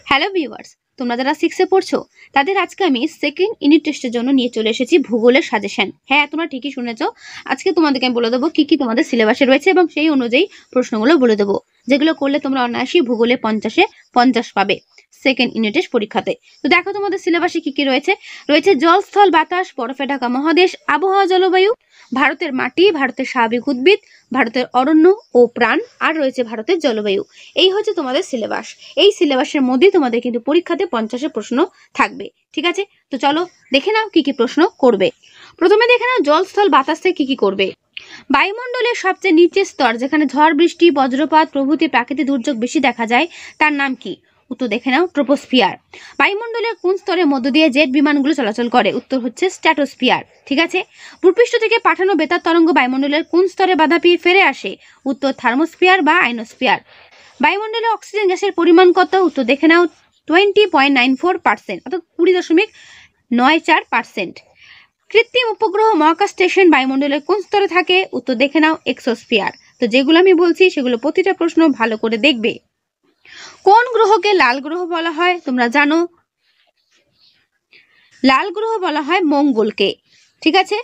Hello viewers, তোমরা যারা 6 এ পড়ছো তাদের আজকে আমি সেকেন্ড ইউনিট টেস্টের জন্য নিয়ে চলে এসেছি ভূগোলের সাজেশন। হ্যাঁ, তোমরা ঠিকই শুনেছো। আজকে তোমাদেরকে আমি বলে দেবো কি কি তোমাদের সিলেবাসে রয়েছে এবং সেই অনুযায়ী প্রশ্নগুলো বলে দেবো, যেগুলো করলে তোমরা অনায়াসই ভূগোলে 50-এ 50 পাবে সেকেন্ড ইউনিট টেস্ট পরীক্ষাতে। তো দেখো তোমাদের সিলেবাসে কি কি রয়েছে। রয়েছে জল, স্থল, বাতাস, বরফে ঢাকা মহাদেশ, আবহাওয়া, জলবায়ু, ভারতের মাটি, ভারতের স্বাভাবিক উদ্ভিদ, ভারতের অরণ্য ও প্রাণ, আর রয়েছে ভারতের জলবায়ু। এই হচ্ছে তোমাদের সিলেবাস। এই সিলেবাসের মধ্যেই তোমাদের কিন্তু পরীক্ষাতে 50-এ প্রশ্ন থাকবে। ঠিক আছে, তো চলো দেখে নাও কি কি প্রশ্ন করবে। প্রথমে দেখে নাও জল, স্থল, বাতাস থেকে কি কি করবে। বায়ুমণ্ডলের সবচেয়ে নিচের স্তর যেখানে ঝড়, বৃষ্টি, বজ্রপাত প্রভৃতি প্রাকৃতিক দুর্যোগ বেশি দেখা যায় তার নাম কি? উত্তর দেখে নাও ট্রপোস্ফিয়ার। বায়ুমণ্ডলের কোন স্তরের মধ্য দিয়ে জেট বিমানগুলো চলাচল করে? উত্তর হচ্ছে স্ট্র্যাটোস্ফিয়ার। ঠিক আছে, ভূপৃষ্ঠ থেকে পাঠানো বেতার তরঙ্গ বায়ুমণ্ডলের কোন স্তরে বাধা পেয়ে ফিরে আসে? উত্তর থার্মোস্ফিয়ার বা আইনোস্ফিয়ার। বায়ুমণ্ডলে অক্সিজেন গ্যাসের পরিমাণ কত? উত্তর দেখে নাও 20.94%, অর্থাৎ 20.94%। কৃত্রিম উপগ্রহ মহাকাশ স্টেশন বায়ুমণ্ডলের কোন স্তরে থাকে? উত্তর দেখে নাও এক্সোস্ফিয়ার। তো যেগুলো আমি বলছি সেগুলো প্রতিটা প্রশ্ন ভালো করে দেখবে। কোন গ্রহকে লাল গ্রহ বলা হয়? তোমরা জানো লাল গ্রহ বলা হয় মঙ্গলকে। ঠিক আছে,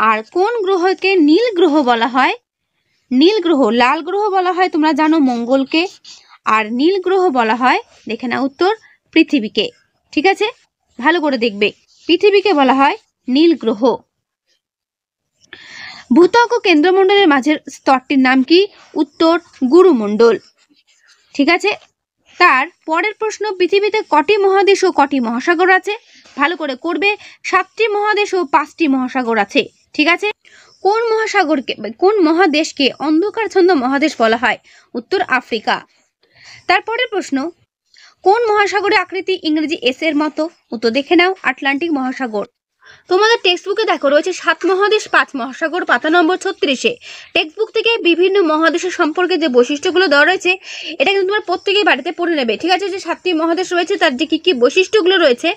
আর কোন গ্রহকে নীল গ্রহ বলা হয়? নীল গ্রহ, লাল গ্রহ বলা হয় তোমরা জানো মঙ্গলকে, আর নীল গ্রহ বলা হয় দেখে নাও উত্তর পৃথিবীকে। ঠিক আছে, ভালো করে দেখবে, পৃথিবীকে বলা হয় নীল গ্রহ। ভূত্বক ও কেন্দ্রমণ্ডলের মাঝের স্তরটির নাম কি? উত্তর গুরুমণ্ডল। ঠিক আছে, তার পরের প্রশ্ন, পৃথিবীতে কটি মহাদেশ ও কটি মহাসাগর আছে? ভালো করে করবে। 7টি মহাদেশ ও 5টি মহাসাগর আছে। ঠিক আছে, কোন মহাসাগরকে, কোন মহাদেশকে অন্ধকারচ্ছন্ন মহাদেশ বলা হয়? উত্তর আফ্রিকা। তারপরের প্রশ্ন, কোন মহাসাগরের আকৃতি ইংরেজি এস এর মতো? উত্তর দেখে নাও আটলান্টিক মহাসাগর। তোমাদের টেক্সট বুকে দেখো রয়েছে 7 মহাদেশ 5 মহাসাগর, পাতা নম্বর 36-এ। টেক্সট বুক থেকে বিভিন্ন মহাদেশের সম্পর্কে যে বৈশিষ্ট্যগুলো দেওয়া রয়েছে এটা কিন্তু তোমরা প্রত্যেকেই বাড়িতে পড়ে নেবে। ঠিক আছে, যে 7টি মহাদেশ রয়েছে তার যে কি কি বৈশিষ্ট্যগুলো রয়েছে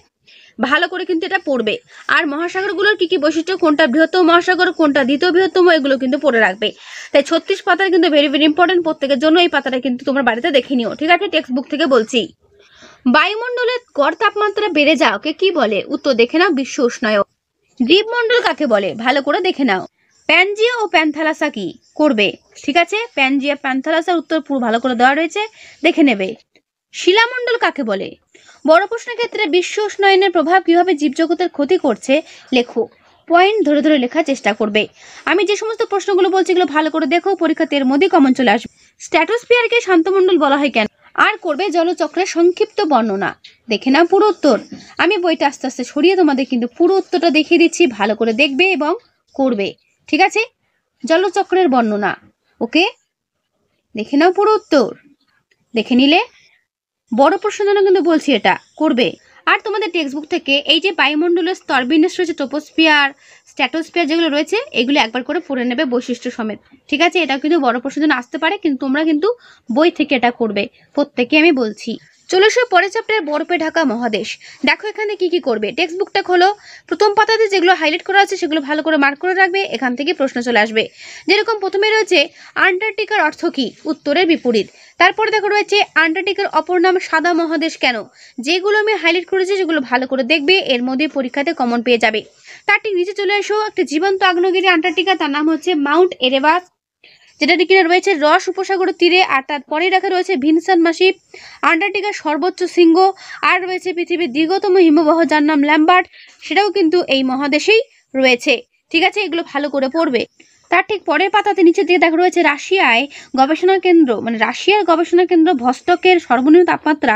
ভালো করে কিন্তু এটা পড়বে। আর মহাসাগরগুলোর কি কি বৈশিষ্ট্য, কোনটা বৃহত্তম মহাসাগর, কোনটা দ্বিতীয় বৃহত্তম, এগুলো কিন্তু পড়ে রাখবে। তাই 36 পাতার কিন্তু ভেরি ভেরি ইম্পর্টেন্ট, প্রত্যেকের জন্য এই পাতাটা কিন্তু তোমার বাড়িতে দেখে নিও। ঠিক আছে, টেক্সট বুক থেকে বলছি। বায়ুমণ্ডলের গড় তাপমাত্রা বেড়ে যাওয়াকে কি বলে? উত্তর দেখে নাও বিশ্ব উষ্ণায়ন। দ্বীপমণ্ডল কাকে বলে? ভালো করে দেখে নাও। প্যানজিয়া ও প্যান্থালাসা কি করবে? ঠিক আছে, প্যানজিয়া প্যান্থালাসার উত্তর পুরো ভালো করে দেওয়া রয়েছে, দেখে নেবে। শিলামণ্ডল কাকে বলে? বড় প্রশ্নের ক্ষেত্রে বিশ্ব উষ্ণায়নের প্রভাব কিভাবে জীবজগতের ক্ষতি করছে লেখো। পয়েন্ট ধরে ধরে লেখার চেষ্টা করবে। আমি যে সমস্ত প্রশ্নগুলো বলছি এগুলো ভালো করে দেখো, পরীক্ষাতে এর মধ্যে কমন চলে আসবে। স্ট্র্যাটোস্ফিয়ারকে শান্তমণ্ডল বলা হয় কেন? আর করবে জলচক্রের সংক্ষিপ্ত বর্ণনা। দেখে নাও পুরো উত্তর। আমি বইটা আস্তে আস্তে সরিয়ে তোমাদের কিন্তু পুরো উত্তরটা দেখিয়ে দিচ্ছি, ভালো করে দেখবে এবং করবে। ঠিক আছে, জলচক্রের বর্ণনা। ওকে, দেখে নাও পুরো উত্তর। দেখে নিলে বড় প্রশ্নের জন্য কিন্তু বলছি এটা করবে। আর তোমাদের টেক্সট বুক থেকে এই যে বায়ুমণ্ডলের স্তর বিন্যাস রয়েছে, ট্রপোস্ফিয়ার, স্ট্র্যাটোস্ফিয়ার যেগুলো রয়েছে এগুলো একবার করে পড়ে নেবে বৈশিষ্ট্য সমেত। ঠিক আছে, এটা কিন্তু বড় প্রশ্নের জন্য আসতে পারে, কিন্তু তোমরা কিন্তু বই থেকে এটা করবে প্রত্যেকে, আমি বলছি। চলে এসো পরের চ্যাপ্টারে, বরফে ঢাকা মহাদেশ। দেখো এখানে কি কি করবে। টেক্সট বুকটা খোলো, প্রথম পাতাতে যেগুলো হাইলাইট করা আছে সেগুলো ভালো করে মার্ক করে রাখবে, এখান থেকে প্রশ্ন চলে আসবে। যেরকম প্রথমে রয়েছে আন্টার্কটিকার অর্থ কি? উত্তরের বিপরীত। তারপরে দেখো রয়েছে আন্টার্কটিকার অপর নাম সাদা মহাদেশ কেন? যেগুলো আমি হাইলাইট করেছি সেগুলো ভালো করে দেখবে, এর মধ্যে পরীক্ষাতে কমন পেয়ে যাবে। তার ঠিক নিচে চলে এসো একটা জীবন্ত আগ্নেয়গিরি আন্টার্কটিকা, তার নাম হচ্ছে মাউন্ট এরেবাস, যেটা কিনা রয়েছে রস উপসাগরের তীরে। আর তারপরে রাখা রয়েছে ভিনসান মাসিফ, আন্টার্কটিকার সর্বোচ্চ শৃঙ্গ। আর রয়েছে পৃথিবীর দীর্ঘতম হিমবাহ যার নাম ল্যাম্বার্ট, সেটাও কিন্তু এই মহাদেশেই রয়েছে। ঠিক আছে, এগুলো ভালো করে পড়বে। তার ঠিক পরের পাতাতে নিচে দিয়ে দেখা রয়েছে রাশিয়ায় গবেষণা কেন্দ্র, মানে রাশিয়ার গবেষণা কেন্দ্র ভস্টকের সর্বনিম্ন তাপমাত্রা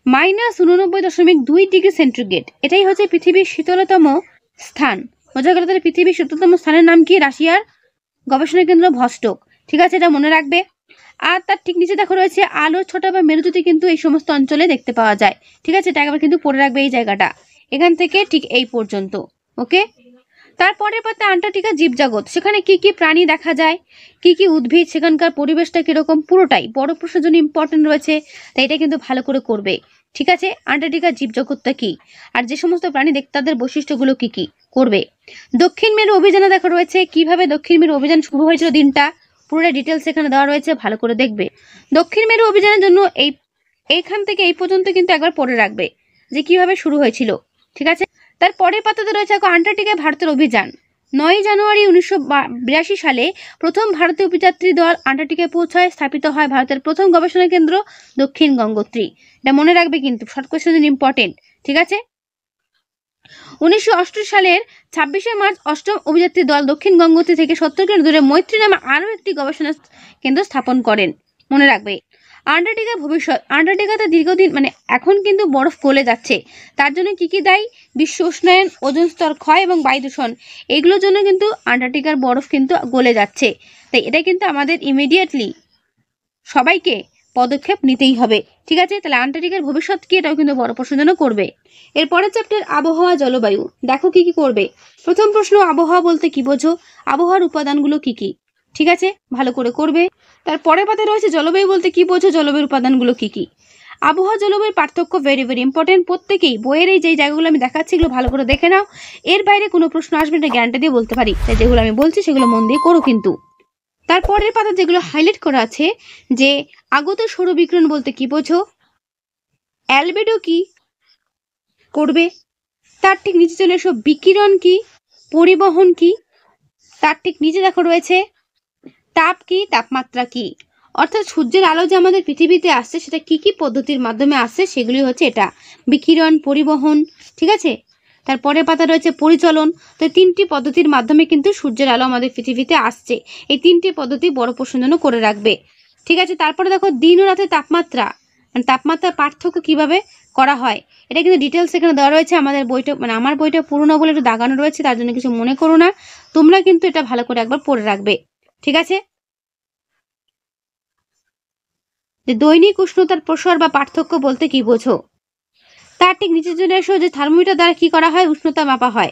-89.2 ডিগ্রি সেন্টিগ্রেড। এটাই হচ্ছে পৃথিবীর শীতলতম স্থান। বোঝা গেল তাহলে পৃথিবীর শীতলতম স্থানের নাম কি? রাশিয়ার গবেষণা কেন্দ্র ভস্টক। ঠিক আছে, এটা মনে রাখবে। আর তার ঠিক নিচে দেখো রয়েছে আলোর ছোটা বা মেরুজ্যোতি কিন্তু এই সমস্ত অঞ্চলে দেখতে পাওয়া যায়। ঠিক আছে, এটা একবার কিন্তু পড়ে রাখবে এই জায়গাটা, এখান থেকে ঠিক এই পর্যন্ত। ওকে, তারপরের পাতা আন্টার্কটিকা জীবজগৎ, সেখানে কি কি প্রাণী দেখা যায়, কি কি উদ্ভিদ, সেখানকার পরিবেশটা কিরকম, পুরোটাই বড় প্রশ্নের জন্য ইম্পর্টেন্ট রয়েছে, তাই এটা কিন্তু ভালো করে করবে। ঠিক আছে, আন্টার্কটিকা জীবজগৎটা কি আর যে সমস্ত প্রাণী দেখতে তাদের বৈশিষ্ট্যগুলো কি কি করবে। দক্ষিণ মেরু অভিযানে দেখা রয়েছে কিভাবে দক্ষিণ মেরু অভিযান শুরু হয়েছিল, দিনটা পুরোটা ডিটেলস এখানে দেওয়া রয়েছে, ভালো করে দেখবে। দক্ষিণ মেরু অভিযানের জন্য এইখান থেকে এই পর্যন্ত কিন্তু একবার পড়ে রাখবে যে কিভাবে শুরু হয়েছিল। ঠিক আছে, তার পরের পাতাতে রয়েছে আন্টার্কটিকায় ভারতের অভিযান। 9 জানুয়ারি 1982 সালে প্রথম ভারতীয় অভিযাত্রী দল আন্টার্কটিকায় পৌঁছায়। স্থাপিত হয় ভারতের প্রথম গবেষণা কেন্দ্র দক্ষিণ গঙ্গোত্রী। এটা মনে রাখবে কিন্তু, শর্ট কোয়েশ্চেন ইম্পর্টেন্ট। ঠিক আছে, 1968 সালের 26শে মার্চ অষ্টম অভিযাত্রী দল দক্ষিণ গঙ্গোত্রী থেকে 70 কিলোমিটার দূরে মৈত্রী নামে আরও একটি গবেষণা কেন্দ্র স্থাপন করেন। মনে রাখবে। আন্টার্কটিকার ভবিষ্যৎ। আন্টার্কটিকাতে দীর্ঘদিন এখন কিন্তু বরফ গলে যাচ্ছে। তার জন্য কি দায়ী? বিশ্ব উষ্ণায়ন, ওজোন স্তর ক্ষয় এবং বায়ু দূষণ। এগুলোর জন্য কিন্তু আন্টার্কটিকার বরফ কিন্তু গলে যাচ্ছে। তাই এটা কিন্তু আমাদের ইমিডিয়েটলি সবাইকে পদক্ষেপ নিতেই হবে। ঠিক আছে, তাহলে আন্টার্কটিকার ভবিষ্যৎ কি, এটাও কিন্তু বড় প্রশ্নের জন্য করবে। এরপরের চ্যাপ্টার আবহাওয়া জলবায়ু। দেখো কি কি করবে। প্রথম প্রশ্ন, আবহাওয়া বলতে কি বোঝো? আবহাওয়ার উপাদানগুলো কি কি? ঠিক আছে, ভালো করে করবে। তারপরে পাতে রয়েছে জলবায়ু বলতে কি বোঝো, জলবায়ুর উপাদানগুলো কি কি। আবহাওয়া জলবায়ুর পার্থক্য ভেরি ভেরি ইম্পর্টেন্ট। প্রত্যেকেই বইয়ের এই যে জায়গাগুলো আমি দেখাচ্ছি এগুলো ভালো করে দেখে নাও। এর বাইরে কোনো প্রশ্ন আসবে না, গ্যারান্টি দিয়ে বলতে পারি। তাই যেগুলো আমি বলছি সেগুলো মন দিয়ে করো কিন্তু। তারপরের পাতা যেগুলো হাইলাইট করা আছে, যে আগত সৌরবিকিরণ বলতে কি বোঝো, অ্যালবেডো কি করবে। তার ঠিক নিচে চলে এসো বিকিরণ কি, পরিবহন কি। তার ঠিক নিচে দেখো রয়েছে তাপ কি, তাপমাত্রা কি। অর্থাৎ সূর্যের আলো যে আমাদের পৃথিবীতে আসছে সেটা কি কি পদ্ধতির মাধ্যমে আসছে সেগুলি হচ্ছে এটা, বিকিরণ, পরিবহন। ঠিক আছে, তারপরে পাতা রয়েছে পরিচলন। তো 3টি পদ্ধতির মাধ্যমে কিন্তু সূর্যের আলো আমাদের পৃথিবীতে আসছে। এই 3টি পদ্ধতি বড় প্রশ্নের জন্য করে রাখবে। ঠিক আছে, তারপরে দেখো দিন ও রাতের তাপমাত্রা, তাপমাত্রার পার্থক্য কিভাবে করা হয়, এটা কিন্তু ডিটেলস এখানে দেওয়া রয়েছে। আমাদের বইটা আমার বইটা পুরনো বলে একটু দাগানো রয়েছে, তার জন্য কিছু মনে করো না। তোমরা কিন্তু এটা ভালো করে একবার পড়ে রাখবে। ঠিক আছে, যে দৈনিক উষ্ণতার প্রসার বা পার্থক্য বলতে কি বোঝো। তার ঠিক নিচে চলে এসো যে থার্মোমিটার দ্বারা কি করা হয়, উষ্ণতা মাপা হয়।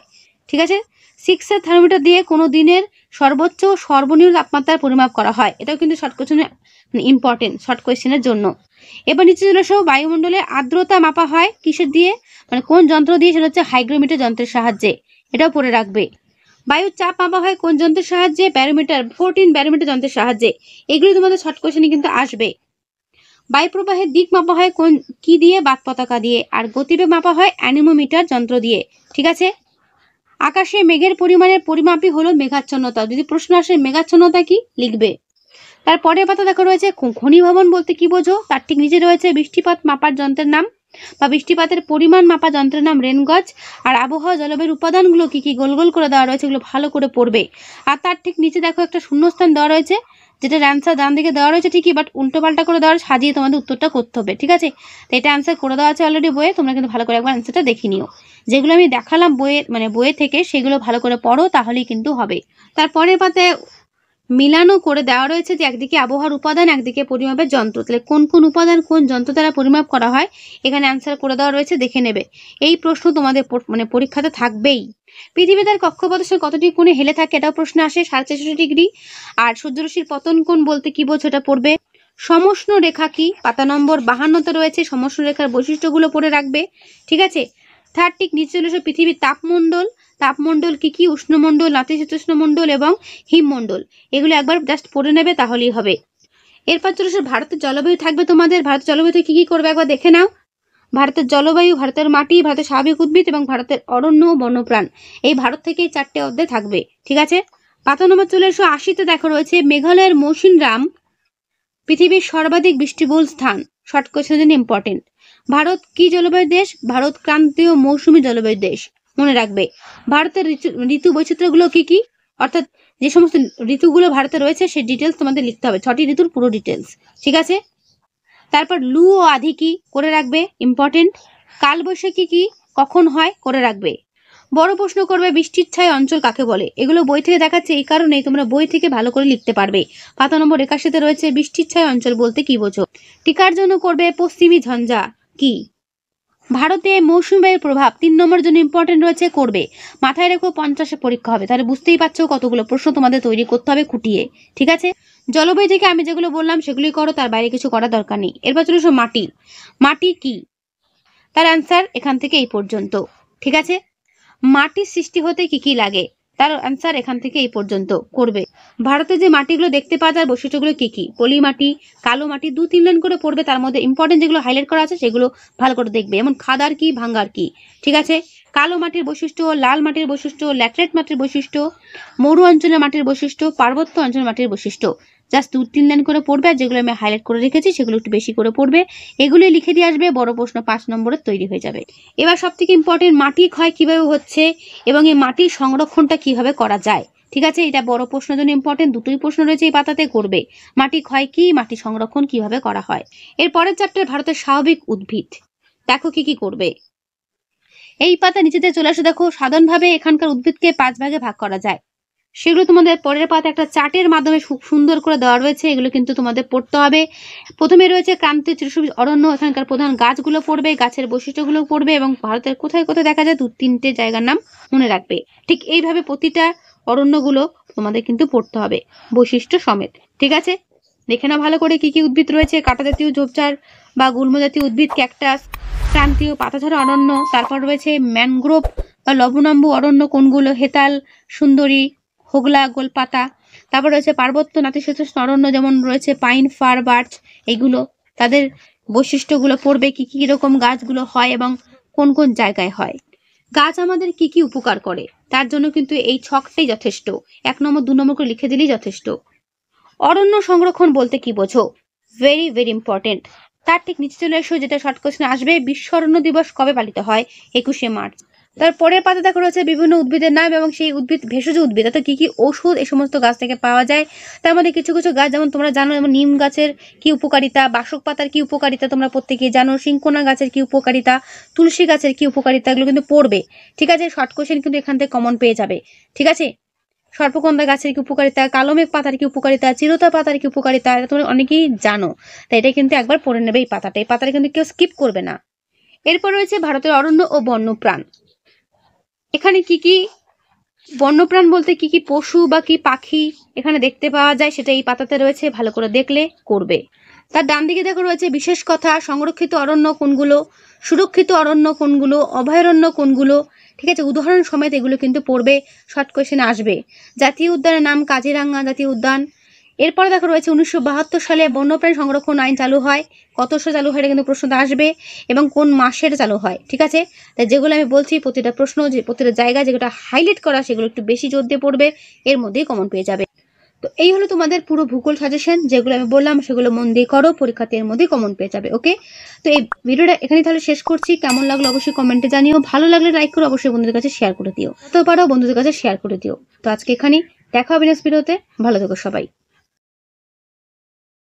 ঠিক আছে, 6 থার্মোমিটার দিয়ে কোনো দিনের সর্বোচ্চ সর্বনিম্ন তাপমাত্রার পরিমাপ করা হয়। এটাও কিন্তু শর্ট কোয়েশ্চেনে ইম্পর্টেন্ট, শর্ট কোয়েশ্চেনের জন্য। এবার নিচে চলে এসো বায়ুমণ্ডলের আর্দ্রতা মাপা হয় কিসের দিয়ে, কোন যন্ত্র দিয়ে, সেটা হচ্ছে হাইগ্রোমিটার যন্ত্রের সাহায্যে। এটাও পড়ে রাখবে। বায়ুর চাপ মাপা হয় কোন যন্ত্রের সাহায্যে, ব্যারোমিটার, 14 ব্যারোমিটার যন্ত্রের সাহায্যে। এগুলো তোমাদের শর্ট কোয়েশ্চেনে কিন্তু আসবে। বায়ু প্রবাহের দিক মাপা হয় কোন কি দিয়ে, বাত পতাকা দিয়ে। আর গতিবেগ মাপা হয় অ্যানিমোমিটার যন্ত্র দিয়ে। ঠিক আছে, আকাশে মেঘের পরিমাণের পরিমাপই হলো মেঘাচ্ছন্নতা। যদি প্রশ্ন আসে মেঘাচ্ছন্নতা কি, লিখবে। তারপরে পাতা দেখো রয়েছে ঘনীভবন বলতে কি বোঝো। তার ঠিক নিচে রয়েছে বৃষ্টিপাত মাপার যন্ত্রের নাম বা বৃষ্টিপাতের পরিমাণ মাপা যন্ত্রের নাম রেনগজ। আর আবহাওয়া জলবায়ুর উপাদানগুলো কি কি গোল গোল করে দেওয়া রয়েছে, এগুলো ভালো করে পড়বে। আর তার ঠিক নিচে দেখো একটা শূন্যস্থান দেওয়া রয়েছে, যেটার অ্যান্সার ডান দিকে দেওয়া রয়েছে ঠিকই, বাট উল্টো পাল্টা করে দেওয়া, সাজিয়ে তোমাদের উত্তরটা করতে হবে। ঠিক আছে, তো এটা অ্যান্সার করে দেওয়া আছে অলরেডি বইয়ে, তোমরা কিন্তু ভালো করে একবার অ্যান্সারটা দেখে নিও। যেগুলো আমি দেখালাম বইয়ে থেকে সেগুলো ভালো করে পড়ো, তাহলেই কিন্তু হবে। তারপরের পাতায় মিলানো করে দেওয়া রয়েছে যে একদিকে আবহাওয়ার উপাদান, একদিকে পরিমাপের যন্ত্র। তাহলে কোন কোন উপাদান কোন যন্ত্র দ্বারা পরিমাপ করা হয় এখানে অ্যান্সার করে দেওয়া রয়েছে, দেখে নেবে। এই প্রশ্ন তোমাদের পরীক্ষাতে থাকবেই। পৃথিবী তার কক্ষপথের কতটি কোণে হেলে থাকে, এটাও প্রশ্ন আসে, 64 ডিগ্রি। আর সূর্যরশ্মির পতন কোণ বলতে কি বোঝো, এটা পড়বে। সমষ্ণ রেখা কি, পাতা নম্বর 52তে রয়েছে। সমষ্ণ রেখার বৈশিষ্ট্যগুলো পড়ে রাখবে। ঠিক আছে, তার ঠিক নিচে চলে এসে পৃথিবীর তাপমণ্ডল। তাপমণ্ডল কি কি, উষ্ণমণ্ডল, নাতিশীতোষ্ণ মণ্ডল এবং হিমমণ্ডল। এগুলো একবার জাস্ট পড়ে নেবে, তাহলেই হবে। এরপর চলে এসে ভারতের জলবায়ু থাকবে তোমাদের। ভারতের জলবায়ুতে কি কি করবে একবার দেখে নাও। ভারতের জলবায়ু, ভারতের মাটি, ভারতের স্বাভাবিক উদ্ভিদ এবং ভারতের অরণ্য ও বন্যপ্রাণ। এই ভারত থেকে 4টে অধ্যায় থাকবে। ঠিক আছে, পাতা নম্বর চলে এসো 80তে দেখো রয়েছে মেঘালয়ের মৌসিনরাম পৃথিবীর সর্বাধিক বৃষ্টিবহুল স্থান। শর্ট কোয়েশ্চেনের জন্য ইম্পর্টেন্ট। ভারত কি জলবায়ুর দেশ, ভারত ক্রান্তীয় মৌসুমী জলবায়ুর দেশ। মনে রাখবে। ভারতের ঋতু বৈচিত্র্যগুলো কি কি, অর্থাৎ যে সমস্ত ঋতুগুলো ভারতে রয়েছে সেই ডিটেলস তোমাদের লিখতে হবে, 6টি ঋতুর পুরো ডিটেলস। ঠিক আছে, তারপর লু ও আধি কি করে রাখবে, ইম্পর্টেন্ট। কালবৈশাখী কি কখন হয় করে রাখবে। বড় প্রশ্ন করবে বৃষ্টির ছায় অঞ্চল কাকে বলে। এগুলো বই থেকে দেখাচ্ছে, এই কারণেই তোমরা বই থেকে ভালো করে লিখতে পারবে। পাতা নম্বর 81তে রয়েছে বৃষ্টির ছায় অঞ্চল বলতে কি বোঝো। টিকার জন্য করবে পশ্চিমী ঝঞ্ঝা কি। ভারতে মৌসুমী বায়ুর প্রভাব 3 নম্বরের জন্য ইম্পর্টেন্ট রয়েছে, করবে। মাথায় রেখো 50-এ পরীক্ষা হবে, তাহলে বুঝতেই পারছো কতগুলো প্রশ্ন তোমাদের তৈরি করতে হবে খুঁটিয়ে। ঠিক আছে, জলবায়ু থেকে আমি যেগুলো বললাম সেগুলোই করো, তার বাইরে কিছু করার দরকার নেই। এরপর চলে এসো মাটি। মাটি কি, তার অ্যান্সার এখান থেকে এই পর্যন্ত। ঠিক আছে, মাটির সৃষ্টি হতে কি কি লাগে, তার অ্যান্সার এখান থেকে এই পর্যন্ত করবে। ভারতে যে মাটিগুলো দেখতে পাওয়া যায় বৈশিষ্ট্যগুলো কি কি? পলি মাটি, কালো মাটি, 2-3 লাইন করে পড়বে। তার মধ্যে ইম্পর্টেন্ট যেগুলো হাইলাইট করা আছে সেগুলো ভালো করে দেখবে। যেমন খাদার কি, ভাঙ্গার কি। ঠিক আছে, কালো মাটির বৈশিষ্ট্য, লাল মাটির বৈশিষ্ট্য, ল্যাটেরাইট মাটির বৈশিষ্ট্য, মরু অঞ্চলের মাটির বৈশিষ্ট্য, পার্বত্য অঞ্চলের মাটির বৈশিষ্ট্য। জাস্ট 2-3 লাইন করে পড়বে। আর যেগুলো আমি হাইলাইট করে রেখেছি সেগুলো একটু বেশি করে পড়বে। এগুলো লিখে দিয়ে আসবে, বড় প্রশ্ন 5 নম্বরের তৈরি হয়ে যাবে। এবার সব থেকে ইম্পর্টেন্ট, মাটি ক্ষয় কিভাবে হচ্ছে এবং এই মাটির সংরক্ষণটা কিভাবে করা যায়। ঠিক আছে, এটা বড় প্রশ্নের জন্য ইম্পর্টেন্ট। দুটোই প্রশ্ন রয়েছে এই পাতাতে, করবে। মাটি ক্ষয় কি, মাটি সংরক্ষণ কিভাবে করা হয়। এর পরের চ্যাপ্টার ভারতের স্বাভাবিক উদ্ভিদ। দেখো কি কি করবে। এই পাতা নিচেতে চলে আসে। দেখো সাধারণভাবে এখানকার উদ্ভিদকে 5 ভাগে ভাগ করা যায়। সেগুলো তোমাদের পরের পাতা একটা চার্টের মাধ্যমে খুব সুন্দর করে দেওয়া রয়েছে। এগুলো কিন্তু তোমাদের পড়তে হবে। প্রথমে রয়েছে ক্রান্তীয় চিরসবুজ অরণ্য। এখানকার প্রধান গাছগুলো পড়বে, গাছের বৈশিষ্ট্যগুলো পড়বে এবং ভারতের কোথায় কোথায় দেখা যায় 2-3টে জায়গার নাম মনে রাখবে। ঠিক এইভাবে প্রতিটা অরণ্যগুলো তোমাদের কিন্তু পড়তে হবে বৈশিষ্ট্য সমেত। ঠিক আছে, দেখে না ভালো করে কি কি উদ্ভিদ রয়েছে। কাঁটা জাতীয় ঝোপঝাড় বা গুল্ম জাতীয় উদ্ভিদ, ক্যাকটাস, ক্রান্তীয় পাতাঝরা অরণ্য। তারপর রয়েছে ম্যানগ্রোভ বা লবণাম্বু অরণ্য কোনগুলো? হেতাল, সুন্দরী, হোগলা, গোলপাতা। তারপর রয়েছে পার্বত্য নাতিশীতোষ্ণ অরণ্য, যেমন রয়েছে পাইন, ফার, বার্চ। এইগুলো তাদের বৈশিষ্ট্যগুলো পড়বে, কি কি রকম গাছগুলো হয় এবং কোন কোন জায়গায় হয়। গাছ আমাদের কি কি উপকার করে তার জন্য কিন্তু এই ছকটাই যথেষ্ট। 1 নম্বর 2 নম্বর করে লিখে দিলেই যথেষ্ট। অরণ্য সংরক্ষণ বলতে কি বোঝো? Very very important. তার ঠিক নিচে চলে এসো, যেটা শর্ট কোশ্চেন আসবে। বিশ্ব অরণ্য দিবস কবে পালিত হয়? 21শে মার্চ। তার পরের পাতা দেখা রয়েছে বিভিন্ন উদ্ভিদের নাম এবং সেই উদ্ভিদ ভেষজ উদ্ভিদ, অর্থাৎ কি কি ঔষধ এই সমস্ত গাছ থেকে পাওয়া যায়। তার মধ্যে কিছু কিছু গাছ যেমন তোমরা জানো, যেমন নিম গাছের কি উপকারিতা, বাসক পাতার কি উপকারিতা তোমরা প্রত্যেকেই জানো, সিংকোনা গাছের কি উপকারিতা, তুলসী গাছের কি উপকারিতা, এগুলো কিন্তু পড়বে। ঠিক আছে, শর্ট কোশ্চেন কিন্তু এখান থেকে কমন পেয়ে যাবে। ঠিক আছে, সর্পকন্দা গাছের কি উপকারিতা, কালোমেঘ পাতার কি উপকারিতা, চিরতা পাতার কি উপকারিতা, এটা তোমরা অনেকেই জানো। তাই এটা কিন্তু একবার পড়ে নেবে। এই পাতাটা, এই পাতাটা কিন্তু কেউ স্কিপ করবে না। এরপর রয়েছে ভারতের অরণ্য ও বন্যপ্রাণ। এখানে কি কি বন্যপ্রাণ বলতে কি কি পশু বা কি পাখি এখানে দেখতে পাওয়া যায় সেটা এই পাতাতে রয়েছে, ভালো করে দেখলে করবে। তার ডান দিকে দেখো রয়েছে বিশেষ কথা, সংরক্ষিত অরণ্য কোনগুলো, সুরক্ষিত অরণ্য কোনগুলো, অভয়ারণ্য কোনগুলো। ঠিক আছে, উদাহরণ সমেত এগুলো কিন্তু পড়বে, শর্ট কোশ্চেনে আসবে। জাতীয় উদ্যানের নাম কাজিরাঙ্গা জাতীয় উদ্যান। এরপরে দেখো রয়েছে 1972 সালে বন্যপ্রাণী সংরক্ষণ আইন চালু হয়। কত সালে চালু হয় এটা কিন্তু প্রশ্নটা আসবে এবং কোন মাসের চালু হয়। ঠিক আছে, তাই যেগুলো আমি বলছি প্রতিটা প্রশ্ন, যে প্রতিটা জায়গায় যেগুলো হাইলাইট করা সেগুলো একটু বেশি জোর দিয়ে পড়বে, এর মধ্যেই কমন পেয়ে যাবে। তো এই হলো তোমাদের পুরো ভূগোল সাজেশন। যেগুলো আমি বললাম সেগুলো মন দিয়ে করো, পরীক্ষাতে এর মধ্যেই কমন পেয়ে যাবে। ওকে, তো এই ভিডিওটা এখানেই তাহলে শেষ করছি। কেমন লাগলো অবশ্যই কমেন্টে জানিও। ভালো লাগলে লাইক করো, অবশ্যই বন্ধুদের কাছে শেয়ার করে দিও। তো পারো বন্ধুদের কাছে শেয়ার করে দিও। তো আজকে এখানেই দেখা হবে নেক্সট ভিডিওতে। ভালো থেকো সবাই।